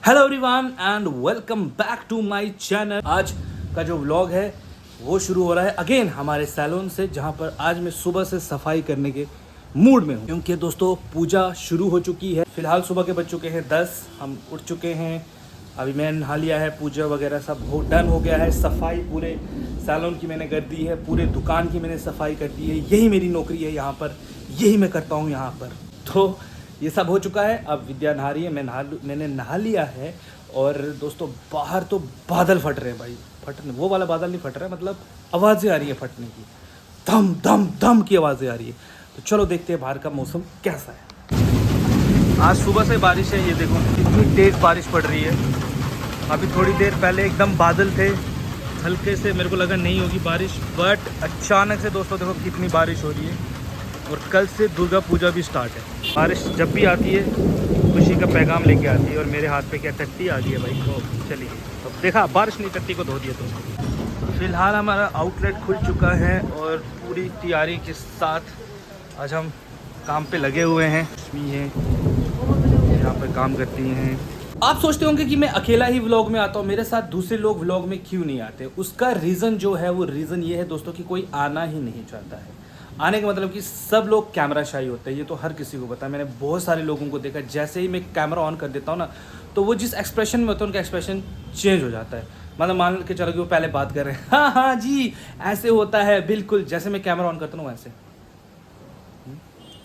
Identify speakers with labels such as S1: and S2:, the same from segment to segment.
S1: Hello everyone and welcome back to my channel. आज का जो व्लॉग है वो शुरू हो रहा है अगेन हमारे सैलून से, जहाँ पर आज मैं सुबह से सफाई करने के मूड में हूँ, क्योंकि दोस्तों पूजा शुरू हो चुकी है। फिलहाल सुबह के बज चुके हैं 10, हम उठ चुके हैं। अभी मैंने नहा लिया है, पूजा वगैरह सब हो डन हो गया है। सफाई पूरे सैलून की मैंने कर दी है, पूरे दुकान की मैंने सफाई कर दी है। यही मेरी नौकरी है यहाँ पर, यही मैं करता हूँ यहाँ पर। तो ये सब हो चुका है। अब विद्या नहा रही है, मैंने नहा लिया है। और दोस्तों बाहर तो बादल फट रहे हैं भाई, फटने वो वाला बादल नहीं फट रहा है, मतलब आवाज़ें आ रही है फटने की, धम धम धम की आवाज़ें आ रही है। तो चलो देखते हैं बाहर का मौसम कैसा है। आज सुबह से बारिश है, ये देखो कितनी तेज़ बारिश पड़ रही है। अभी थोड़ी देर पहले एकदम बादल थे, हल्के से मेरे को लगा नहीं होगी बारिश, बट अचानक से दोस्तों देखो कितनी बारिश हो रही है। और कल से दुर्गा पूजा भी स्टार्ट है। बारिश जब भी आती है खुशी का पैगाम लेके आती है। और मेरे हाथ पे क्या टट्टी आ गई है भाई, तो चलिए अब देखा बारिश नहीं, टट्टी को धो दिया। तो फिलहाल हमारा आउटलेट खुल चुका है और पूरी तैयारी के साथ आज हम काम पे लगे हुए हैं। लक्ष्मी है यहाँ पर काम करती हैं। आप सोचते होंगे कि मैं अकेला ही व्लॉग में आता हूँ, मेरे साथ दूसरे लोग व्लॉग में क्यों नहीं आते। उसका रीज़न जो है वो रीज़न ये है दोस्तों कि कोई आना ही नहीं चाहता है। आने का मतलब कि सब लोग कैमरा शाई होते हैं, ये तो हर किसी को पता है। मैंने बहुत सारे लोगों को देखा, जैसे ही मैं कैमरा ऑन कर देता हूँ ना, तो वो जिस एक्सप्रेशन में होता है उनका एक्सप्रेशन चेंज हो जाता है। मतलब मान के चलो कि वो पहले बात कर रहे हैं, हाँ हाँ जी ऐसे होता है बिल्कुल, जैसे मैं कैमरा ऑन करता हूँ वैसे।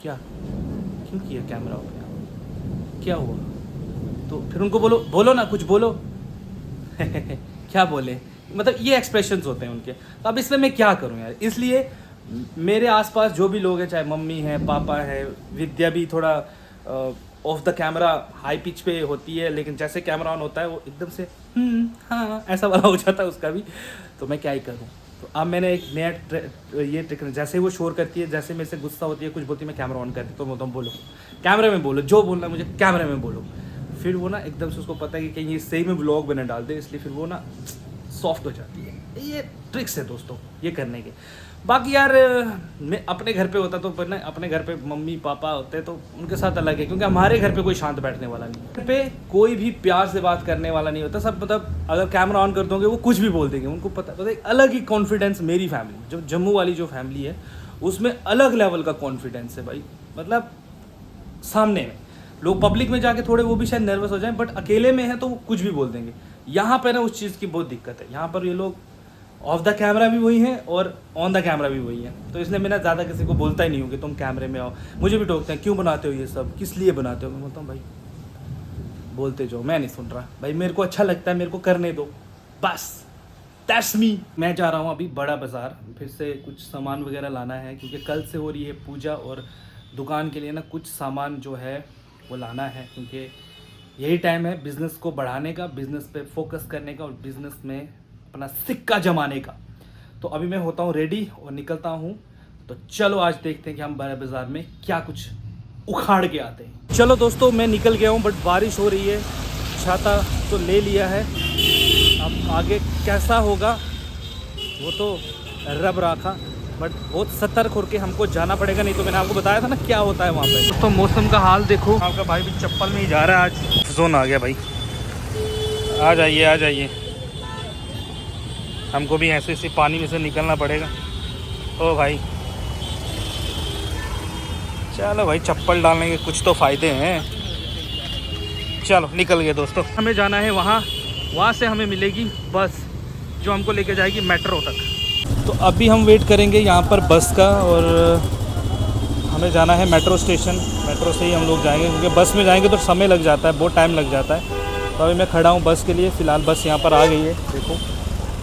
S1: क्या क्यों किया कैमरा ऑन, क्या हुआ? तो फिर उनको बोलो, बोलो ना कुछ बोलो क्या बोले, मतलब ये एक्सप्रेशंस होते हैं उनके। तो अब इसमें मैं क्या करूँ यार। इसलिए मेरे आसपास जो भी लोग हैं, चाहे मम्मी है, पापा है, विद्या भी थोड़ा of the camera high pitch पे होती है, लेकिन जैसे कैमरा ऑन होता है वो एकदम से हाँ ऐसा वाला हो जाता है उसका भी। तो मैं क्या ही करूँ। तो अब मैंने एक नया ये ट्रिक, जैसे वो शोर करती है, जैसे मेरे से गुस्सा होती है, कुछ बोलती है, मैं कैमरा ऑन करती तो मैं बोलता बोलो कैमरे में, बोलो जो बोलना मुझे कैमरे में बोलो। फिर वो ना एकदम से उसको पता है कि कहीं ये सही में व्लॉग बना डाल दे, इसलिए फिर वो ना सॉफ्ट हो जाती है। ये ट्रिक्स है दोस्तों ये करने के। बाकी यार मैं अपने घर पे होता तो पर ना, अपने घर पे मम्मी पापा होते तो उनके साथ अलग है, क्योंकि हमारे घर पे कोई शांत बैठने वाला नहीं है। घर पे कोई भी प्यार से बात करने वाला नहीं होता। सब मतलब अगर कैमरा ऑन कर दोगे वो कुछ भी बोल देंगे, उनको पता है। एक अलग ही कॉन्फिडेंस मेरी फैमिली, जो जम्मू वाली जो फैमिली है उसमें अलग लेवल का कॉन्फिडेंस है भाई। मतलब सामने में लोग पब्लिक में जाके थोड़े वो भी शायद नर्वस हो जाएं, बट अकेले में है तो वो कुछ भी बोल देंगे। यहाँ पर ना उस चीज़ की बहुत दिक्कत है। यहाँ पर ये लोग ऑफ द कैमरा भी वही हैं और ऑन द कैमरा भी वही हैं। तो इसलिए मैं ना ज़्यादा किसी को बोलता ही नहीं हूँ कि तुम कैमरे में आओ। मुझे भी टोकते हैं, क्यों बनाते हो ये सब, किस लिए बनाते हो। मैं बोलता हूँ भाई बोलते जाओ, मैं नहीं सुन रहा भाई, मेरे को अच्छा लगता है, मेरे को करने दो बस, दैट्स मी। मैं जा रहा हूँ अभी बड़ा बाज़ार, फिर से कुछ सामान वगैरह लाना है, क्योंकि कल से हो रही है पूजा और दुकान के लिए ना कुछ सामान जो है वो लाना है, क्योंकि यही टाइम है बिज़नेस को बढ़ाने का, बिज़नेस पे फोकस करने का और बिज़नेस में अपना सिक्का जमाने का। तो अभी मैं होता हूँ रेडी और निकलता हूँ। तो चलो आज देखते हैं कि हम बड़ा बाज़ार में क्या कुछ उखाड़ के आते हैं। चलो दोस्तों मैं निकल गया हूँ, बट बारिश हो रही है, छाता तो ले लिया है। अब आगे कैसा होगा वो तो रब राखा, बट बहुत सतर्क होकर हमको जाना पड़ेगा, नहीं तो मैंने आपको बताया था ना क्या होता है वहाँ पे। तो मौसम का हाल देखो, आपका भाई भी चप्पल में ही जा रहा है आज। जोन आ गया भाई, आ जाइए आ जाइए, हमको भी ऐसे ऐसे पानी में से निकलना पड़ेगा। ओ भाई चलो भाई, चप्पल डालने के कुछ तो फ़ायदे हैं। चलो निकल गए दोस्तों। हमें जाना है वहाँ से हमें मिलेगी बस जो हमको लेके जाएगी मेट्रो तक। तो अभी हम वेट करेंगे यहाँ पर बस का, और हमें जाना है मेट्रो स्टेशन। मेट्रो से ही हम लोग जाएंगे, क्योंकि बस में जाएंगे तो समय लग जाता है, बहुत टाइम लग जाता है। तो अभी मैं खड़ा हूँ बस के लिए। फ़िलहाल बस यहाँ पर आ गई है, देखो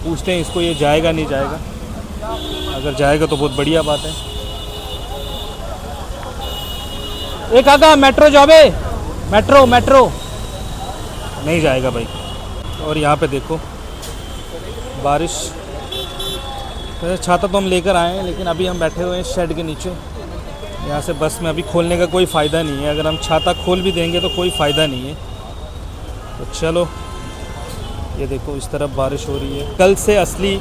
S1: पूछते हैं इसको ये जाएगा नहीं जाएगा। अगर जाएगा तो बहुत बढ़िया बात है। एक आगा मेट्रो जावे, मेट्रो मेट्रो नहीं जाएगा भाई। और यहाँ पे देखो बारिश, छाता तो हम लेकर आए हैं, लेकिन अभी हम बैठे हुए हैं शेड के नीचे। यहाँ से बस में अभी खोलने का कोई फ़ायदा नहीं है, अगर हम छाता खोल भी देंगे तो कोई फ़ायदा नहीं है। तो चलो ये देखो इस तरफ बारिश हो रही है। कल से असली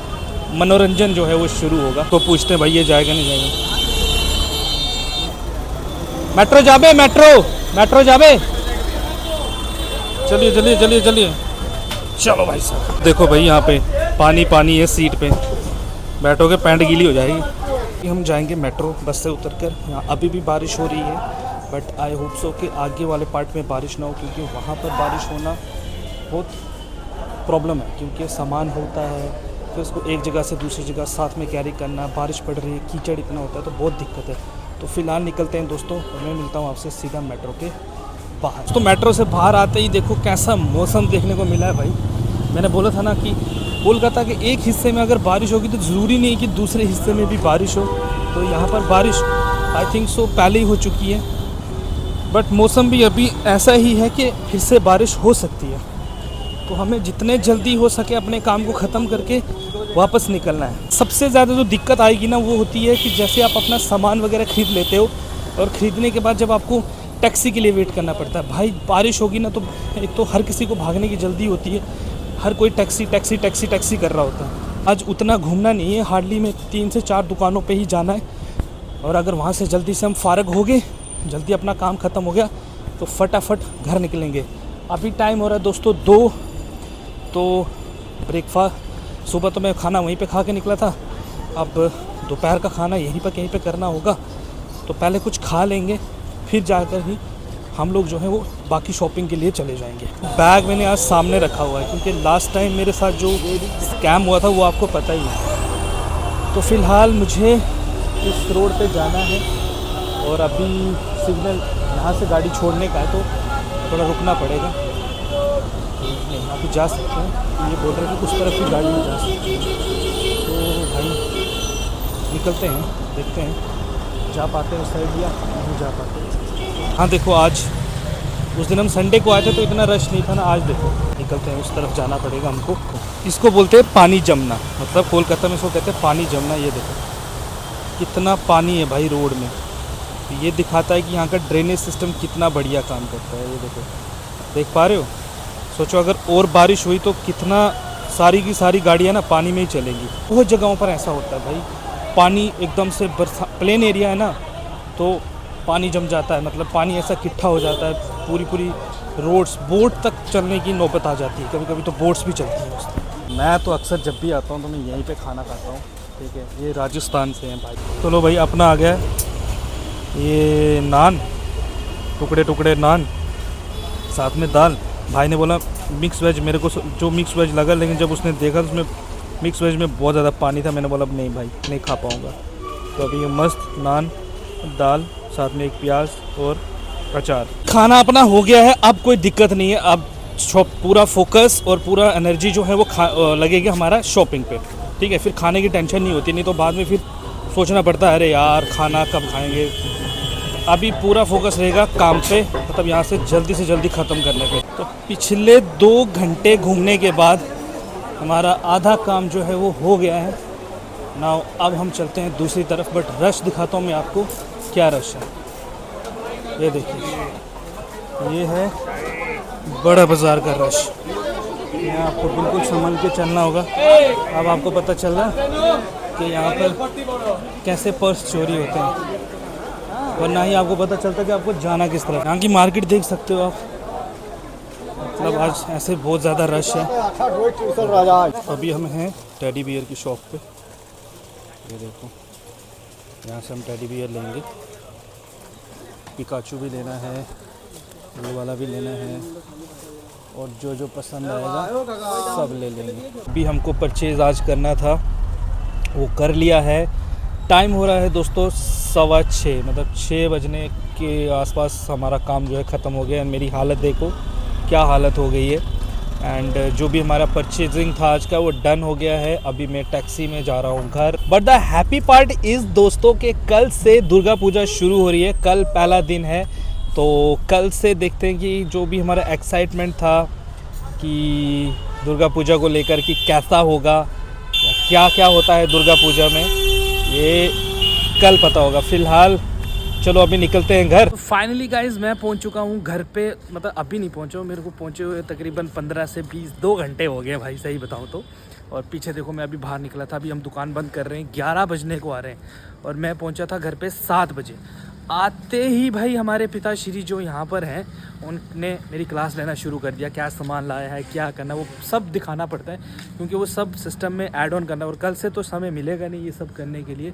S1: मनोरंजन जो है वो शुरू होगा। तो पूछते हैं भाई ये जाएगा नहीं जाएगा। मेट्रो जाबे, मेट्रो मेट्रो जाबे। चलिए चलिए चलिए चलिए, चलो भाई साहब। देखो भाई यहाँ पे पानी पानी है, सीट पे बैठोगे पैंट गीली हो जाएगी। हम जाएंगे मेट्रो बस से उतरकर। यहाँ अभी भी बारिश हो रही है, बट आई होप सो कि आगे वाले पार्ट में बारिश ना हो, क्योंकि वहाँ पर बारिश होना बहुत प्रॉब्लम है, क्योंकि सामान होता है फिर उसको एक जगह से दूसरी जगह साथ में कैरी करना, बारिश पड़ रही है, कीचड़ इतना होता है तो बहुत दिक्कत है। तो फ़िलहाल निकलते हैं दोस्तों, और मैं मिलता हूँ आपसे सीधा मेट्रो के बाहर। तो मेट्रो से बाहर आते ही देखो कैसा मौसम देखने को मिला है भाई। मैंने बोला था ना कि कोलकाता के एक हिस्से में अगर बारिश होगी तो ज़रूरी नहीं कि दूसरे हिस्से में भी बारिश हो। तो यहाँ पर बारिश आई थिंक सो पहले ही हो चुकी है, बट मौसम भी अभी ऐसा ही है कि फिर से बारिश हो सकती है। तो हमें जितने जल्दी हो सके अपने काम को ख़त्म करके वापस निकलना है। सबसे ज़्यादा जो दिक्कत आएगी ना वो होती है कि जैसे आप अपना सामान वगैरह ख़रीद लेते हो और ख़रीदने के बाद जब आपको टैक्सी के लिए वेट करना पड़ता है। भाई बारिश होगी ना तो एक तो हर किसी को भागने की जल्दी होती है, हर कोई टैक्सी टैक्सी टैक्सी टैक्सी कर रहा होता है। आज उतना घूमना नहीं है, हार्डली में 3 से 4 दुकानों पे ही जाना है, और अगर वहाँ से जल्दी से हम फ़ारग हो गए, जल्दी अपना काम ख़त्म हो गया तो फटाफट घर निकलेंगे। अभी टाइम हो रहा है दोस्तों 2, तो ब्रेकफास्ट सुबह तो मैं खाना वहीं पे खा के निकला था, अब दोपहर का खाना यहीं पर कहीं पे करना होगा। तो पहले कुछ खा लेंगे, फिर जाकर ही हम लोग जो है वो बाकी शॉपिंग के लिए चले जाएंगे। बैग मैंने आज सामने रखा हुआ है, क्योंकि लास्ट टाइम मेरे साथ जो स्कैम हुआ था वो आपको पता ही है। तो फ़िलहाल मुझे इस रोड पे जाना है, और अभी सिग्नल यहाँ से गाड़ी छोड़ने का है तो थोड़ा रुकना पड़ेगा। नहीं, यहाँ पे जा सकते हैं, ये बोल रहे हैं कि उस तरफ की गाड़ी में जा सकते हैं। तो भाई निकलते हैं, देखते हैं जा पाते हैं उस साइड या नहीं जा पाते। हाँ देखो, आज उस दिन हम संडे को आए थे तो इतना रश नहीं था ना, आज देखो निकलते हैं, उस तरफ जाना पड़ेगा हमको। इसको बोलते हैं पानी जमना, मतलब कोलकाता में इसको कहते हैं पानी जमना। ये देखो कितना पानी है भाई रोड में, ये दिखाता है कि यहाँ का ड्रेनेज सिस्टम कितना बढ़िया काम करता है। ये देखो, देख पा रहे हो? सोचो अगर और बारिश हुई तो कितना सारी की सारी गाड़ियाँ ना पानी में ही चलेंगी। बहुत जगहों पर ऐसा होता है भाई, पानी एकदम से प्लेन एरिया है ना तो पानी जम जाता है, मतलब पानी ऐसा इकट्ठा हो जाता है, पूरी पूरी रोड्स, बोट तक चलने की नौबत आ जाती है। कभी कभी तो बोट्स भी चलती हैं उसमें। मैं तो अक्सर जब भी आता हूँ तो मैं यहीं पे खाना खाता हूँ, ठीक है। ये राजस्थान से हैं भाई। तो लो भाई, अपना आ गया ये नान, टुकड़े टुकड़े नान, साथ में दाल। भाई ने बोला मिक्स वेज, मेरे को जो मिक्स वेज लगा, लेकिन जब उसने देखा तो उसमें मिक्स वेज में बहुत ज़्यादा पानी था। मैंने बोला नहीं भाई, नहीं खा पाऊँगा। तो अभी ये मस्त नान, दाल, साथ में एक प्याज और अचार। खाना अपना हो गया है, अब कोई दिक्कत नहीं है। अब पूरा फोकस और पूरा एनर्जी जो है वो लगेगा हमारा शॉपिंग पे, ठीक है। फिर खाने की टेंशन नहीं होती, नहीं तो बाद में फिर सोचना पड़ता है अरे यार खाना कब खाएंगे। अभी पूरा फोकस रहेगा काम पे, मतलब यहाँ से जल्दी ख़त्म करने पे। तो पिछले 2 घंटे घूमने के बाद हमारा आधा काम जो है वो हो गया है ना। अब हम चलते हैं दूसरी तरफ, बट रश दिखाता हूँ मैं आपको क्या रश है। ये देखिए, ये है बड़ा बाज़ार का रश। यहाँ आपको बिल्कुल संभल के चलना होगा। अब आपको पता चल रहा कि यहाँ पर कैसे पर्स चोरी होते हैं, और ना ही आपको पता चलता कि आपको जाना किस तरफ। यहाँ की मार्केट देख सकते हो आप, मतलब आज ऐसे बहुत ज़्यादा रश है। अभी हम हैं टेडी बियर की शॉप पे। ये देखो, यहाँ से हम टेडी बियर लेंगे। पिकाचू भी लेना है, ये वाला भी लेना है, और जो जो पसंद आएगा सब ले लेंगे। अभी हमको परचेज़ आज करना था, वो कर लिया है। टाइम हो रहा है दोस्तों 6:15, मतलब 6 बजने के आसपास हमारा काम जो है ख़त्म हो गया। मेरी हालत देखो क्या हालत हो गई है। एंड जो भी हमारा परचेजिंग था आज का वो डन हो गया है। अभी मैं टैक्सी में जा रहा हूँ घर। But the happy part is दोस्तों के कल से दुर्गा पूजा शुरू हो रही है, कल पहला दिन है। तो कल से देखते हैं कि जो भी हमारा एक्साइटमेंट था कि दुर्गा पूजा को लेकर कि कैसा होगा, क्या क्या होता है दुर्गा पूजा में, ये कल पता होगा। फ़िलहाल चलो अभी निकलते हैं घर। फाइनली गाइज मैं पहुंच चुका हूं घर पे, मतलब अभी नहीं पहुंचा हूं, मेरे को पहुंचे हुए तकरीबन 15 से 2 घंटे हो गए भाई, सही बताऊं तो। और पीछे देखो मैं अभी बाहर निकला था, अभी हम दुकान बंद कर रहे हैं, 11 बजने को आ रहे हैं, और मैं पहुंचा था घर पे 7 बजे। आते ही भाई हमारे पिताश्री जो यहाँ पर हैं उनने मेरी क्लास लेना शुरू कर दिया, क्या सामान लाया है, क्या करना, वो सब दिखाना पड़ता है क्योंकि वो सब सिस्टम में ऐड ऑन करना, और कल से तो समय मिलेगा नहीं ये सब करने के लिए।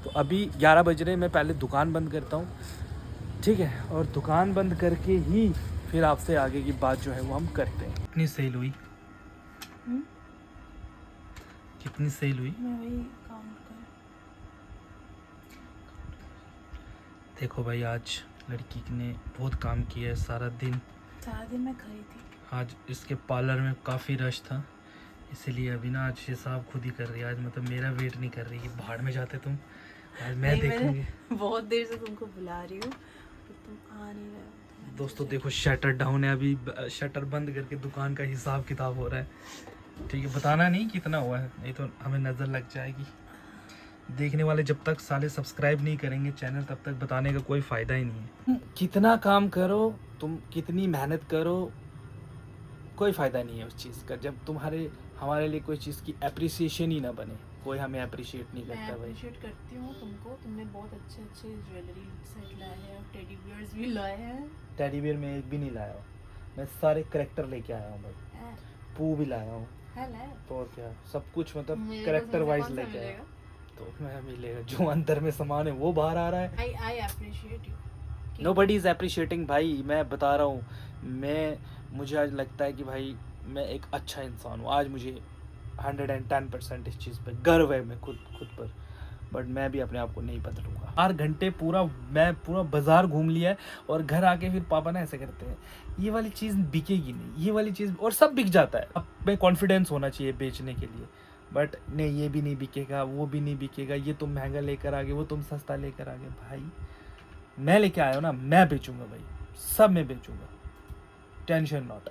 S1: तो अभी 11 बज रहे हैं, मैं पहले दुकान बंद करता हूँ, ठीक है, और दुकान बंद करके ही फिर आपसे आगे की बात जो है वो हम करते हैं। कितनी सेल हुई? कितनी सेल हुई?
S2: मैं वही काउंट कर।
S1: देखो भाई, आज लड़की ने बहुत काम किया है सारा दिन
S2: मैं खरी थी।
S1: आज इसके पार्लर में काफ़ी रश था, इसीलिए अभी ना आज हिसाब खुद ही कर रही है। आज मतलब मेरा वेट नहीं कर रही कि भाड़ में जाते तुम, आज मैं देखूंगी।
S2: बहुत देर से तुमको बुला रही हूँ तो तुम आ नहीं रहे हो।
S1: दोस्तों देखो, शटर डाउन है, अभी शटर बंद करके दुकान का हिसाब किताब हो रहा है, ठीक है, बताना नहीं कितना हुआ है, नहीं तो हमें नज़र लग जाएगी। देखने वाले जब तक साले सब्सक्राइब नहीं करेंगे चैनल, तब तक बताने का कोई फ़ायदा ही नहीं है। कितना काम करो तुम, कितनी मेहनत करो, कोई फ़ायदा नहीं है उस चीज़ का जब तुम्हारे हमारे लिए कोई चीज़ की एप्रिसिएशन ही ना बने। कोई हमें अप्रिशिएट नहीं करता
S2: मैं
S1: भाई।
S2: अप्रिशिएट करती हूँ तुमको, तुमने बहुत अच्छे अच्छे ज्वेलरी सेट लाए हैं और टेडी बियर्स भी लाए हैं।
S1: टेडी बियर में एक भी नहीं लाया हूँ, मैं सारे करेक्टर लेके आया हूँ भाई, पू भी लाया हूँ, तो और क्या, सब कुछ मतलब करेक्टर वाइज लेके आया। तो मैं मिलेगा जो अंदर में सामान है वो बाहर आ रहा है।
S2: I appreciate you.
S1: Nobody is appreciating भाई, मैं बता रहा हूँ, मुझे आज लगता है कि भाई मैं एक अच्छा इंसान हूँ। आज मुझे 110% इस चीज़ पे गर्व है, मैं खुद पर, बट मैं भी अपने आप को नहीं बदलूंगा। 4 घंटे मैं पूरा बाजार घूम लिया है, और घर आके फिर पापा ना ऐसे करते हैं, ये वाली चीज़ बिकेगी नहीं, ये वाली चीज़, और सब बिक जाता है। अब में कॉन्फिडेंस होना चाहिए बेचने के लिए, बट नहीं, ये भी नहीं बिकेगा, वो भी नहीं बिकेगा, ये तुम महंगा लेकर आ गए, वो तुम सस्ता लेकर आ गए। भाई मैं लेके आया हूँ ना, मैं बेचूंगा भाई, सब मैं बेचूंगा, टेंशन नॉट।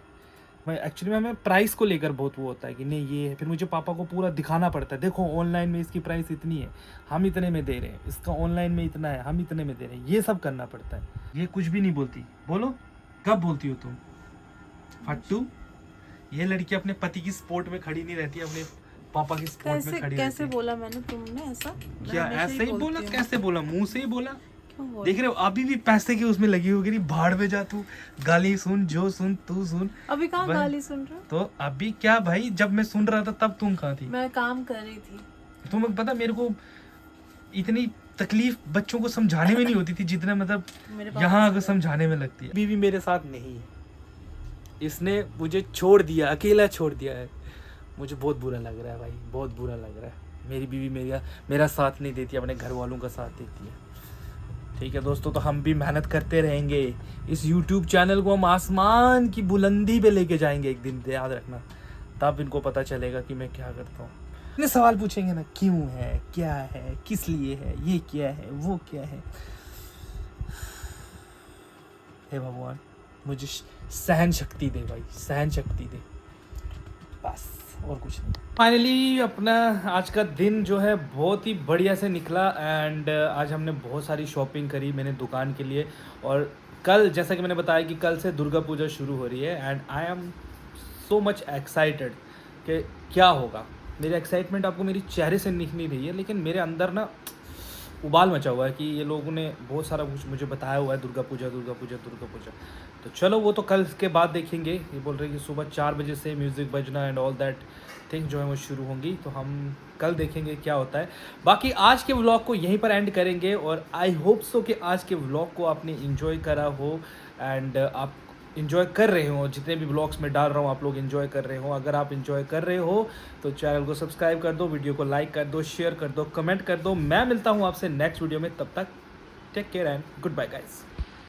S1: मैं एक्चुअली में हमें प्राइस को लेकर बहुत वो होता है कि नहीं ये है, फिर मुझे पापा को पूरा दिखाना पड़ता है, देखो ऑनलाइन में इसकी प्राइस इतनी है, हम इतने में दे रहे हैं, इसका ऑनलाइन में इतना है, हम इतने में दे रहे हैं, ये सब करना पड़ता है। ये कुछ भी नहीं बोलती, बोलो कब बोलती हो तुम फट्टू? ये लड़की अपने पति की सपोर्ट में खड़ी नहीं रहती, अपने पापा की सपोर्ट में खड़ी
S2: कैसे
S1: रहती।
S2: बोला मैंने तुमने ऐसा?
S1: क्या ऐसे ही बोला? कैसे बोला? मुंह से ही बोला।
S2: क्यों
S1: देख रहे हो अभी भी पैसे की उसमें लगी होगी, भाड़ में जा तू, गाली सुन, जो सुन तू सुन।
S2: अभी कहाँ गाली सुन रहा?
S1: तो अभी क्या भाई, जब मैं सुन रहा था तब तुम कहाँ थी?
S2: मैं काम कर रही थी।
S1: तुम्हें पता मेरे को इतनी तकलीफ बच्चों को समझाने में नहीं होती थी जितना मतलब यहाँ अगर समझाने में लगती है। बीवी मेरे साथ नहीं है, इसने मुझे छोड़ दिया, अकेला छोड़ दिया है, मुझे बहुत बुरा लग रहा है भाई, बहुत बुरा लग रहा है। मेरी बीवी मेरा साथ नहीं देती, अपने घर वालों का साथ देती है। ठीक है दोस्तों, तो हम भी मेहनत करते रहेंगे, इस YouTube चैनल को हम आसमान की बुलंदी पे लेके जाएंगे एक दिन, याद रखना, तब इनको पता चलेगा कि मैं क्या करता हूँ। इतने सवाल पूछेंगे ना, क्यों है, क्या है, किस लिए है, ये क्या है, वो क्या है। हे भगवान मुझे सहन शक्ति दे भाई, सहन शक्ति दे, बस और कुछ नहीं। फाइनली अपना आज का दिन जो है बहुत ही बढ़िया से निकला, एंड आज हमने बहुत सारी शॉपिंग करी मैंने दुकान के लिए, और कल जैसा कि मैंने बताया कि कल से दुर्गा पूजा शुरू हो रही है, and I am so much excited कि क्या होगा। मेरी एक्साइटमेंट आपको मेरी चेहरे से दिख नहीं रही है, लेकिन मेरे अंदर ना उबाल मचा हुआ है कि ये लोगों ने बहुत सारा कुछ मुझे बताया हुआ है, दुर्गा पूजा दुर्गा पूजा दुर्गा पूजा। तो चलो वो तो कल के बाद देखेंगे। ये बोल रहे हैं कि सुबह 4 बजे से music Bazna and all that thing जो है वो शुरू होंगी, तो हम कल देखेंगे क्या होता है। बाकी आज के व्लॉग को यहीं पर एंड करेंगे, और आई होप सो कि आज के व्लॉग को आपने इन्जॉय करा हो, एंड आप इन्जॉय कर रहे हो, जितने भी ब्लॉग्स में डाल रहा हूँ आप लोग इन्जॉय कर रहे हो। अगर आप इन्जॉय कर रहे हो तो चैनल को सब्सक्राइब कर दो, वीडियो को लाइक कर दो, शेयर कर दो, कमेंट कर दो। मैं मिलता हूँ आपसे नेक्स्ट वीडियो में, तब तक take care and goodbye guys.